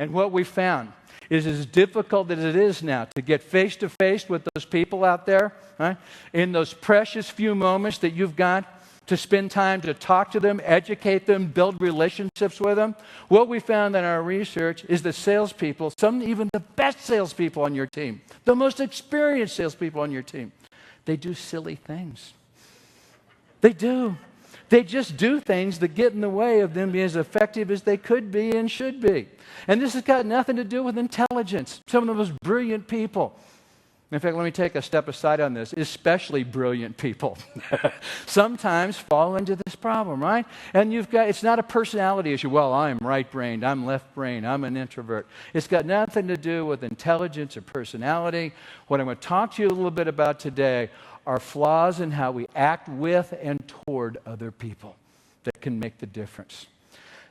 And what we found is as difficult as it is now to get face-to-face with those people out there, right? In those precious few moments that you've got to spend time to talk to them, educate them, build relationships with them, what we found in our research is that salespeople, some even the best salespeople on your team, the most experienced salespeople on your team, they do silly things. They do. They just do things that get in the way of them being as effective as they could be and should be. And this has got nothing to do with intelligence. Some of the most brilliant people. In fact, let me take a step aside on this. Especially brilliant people sometimes fall into this problem, right? And it's not a personality issue. Well, I'm right-brained, I'm left-brained, I'm an introvert. It's got nothing to do with intelligence or personality. What I'm going to talk to you a little bit about today are flaws in how we act with and toward other people that can make the difference.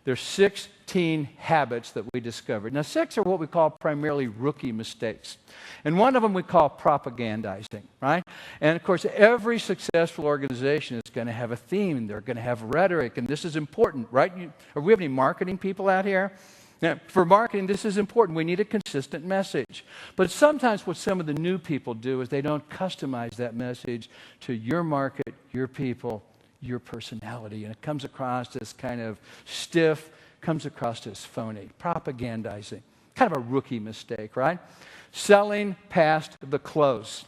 There's 16 habits that we discovered. Now, 6 are what we call primarily rookie mistakes. And one of them we call propagandizing, right? And of course, every successful organization is going to have a theme. They're going to have rhetoric, and this is important, right? Are we have any marketing people out here? Now, for marketing, this is important. We need a consistent message. But sometimes what some of the new people do is they don't customize that message to your market, your people, your personality. And it comes across as kind of stiff, comes across as phony. Propagandizing. Kind of a rookie mistake, right? Selling past the close.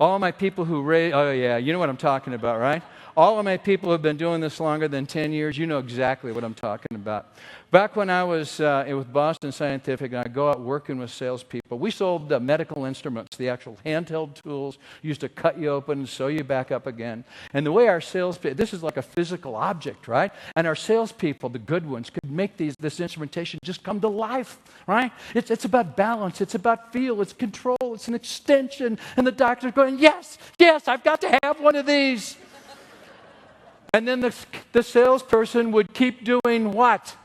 All my people who oh yeah, you know what I'm talking about, right? All of my people who have been doing this longer than 10 years, you know exactly what I'm talking about. Back when I was with Boston Scientific and I go out working with salespeople, we sold medical instruments, the actual handheld tools used to cut you open and sew you back up again. And the way our this is like a physical object, right? And our salespeople, the good ones, could make this instrumentation just come to life, right? It's about balance, it's about feel, it's control, it's an extension. And the doctor's going, yes, I've got to have one of these. And then the salesperson would keep doing what?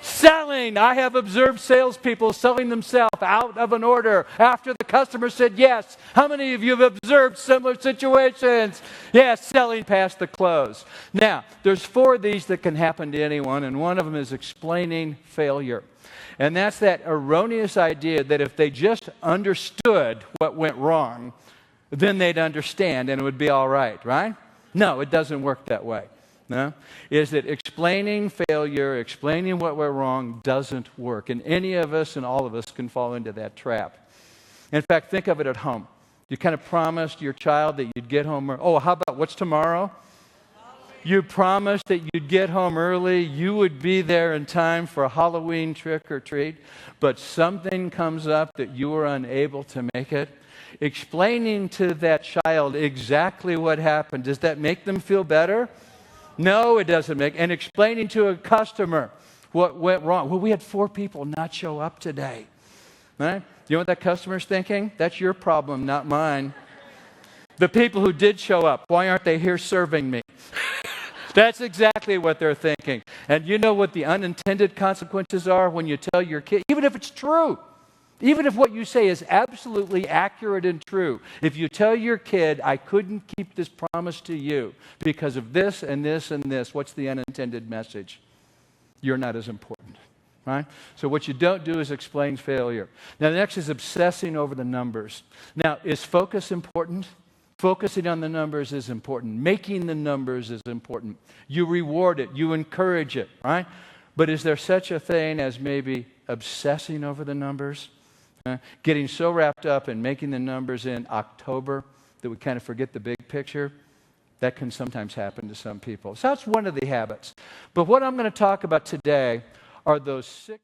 Selling. I have observed salespeople selling themselves out of an order after the customer said yes. How many of you have observed similar situations? Yes, selling past the close. Now, there's 4 of these that can happen to anyone, and one of them is explaining failure. And that's that erroneous idea that if they just understood what went wrong, then they'd understand and it would be all right, right? No, it doesn't work that way. No? Is that explaining failure, explaining what went wrong doesn't work. And any of us and all of us can fall into that trap. In fact, think of it at home. You kind of promised your child that you'd get home early. Oh, how about what's tomorrow? You promised that you'd get home early. You would be there in time for a Halloween trick or treat. But something comes up that you were unable to make it. Explaining to that child exactly what happened, does that make them feel better? No, it doesn't make. And explaining to a customer what went wrong. Well, we had 4 people not show up today. Right? You know what that customer's thinking? That's your problem, not mine. The people who did show up, why aren't they here serving me? That's exactly what they're thinking. And you know what the unintended consequences are when you tell your kid, even if it's true, even if what you say is absolutely accurate and true, if you tell your kid, I couldn't keep this promise to you because of this and this and this, what's the unintended message? You're not as important, right? So what you don't do is explain failure. Now, the next is obsessing over the numbers. Now, is focus important? Focusing on the numbers is important. Making the numbers is important. You reward it. You encourage it, right? But is there such a thing as maybe obsessing over the numbers? Getting so wrapped up in making the numbers in October that we kind of forget the big picture? That can sometimes happen to some people. So that's one of the habits. But what I'm going to talk about today are those 6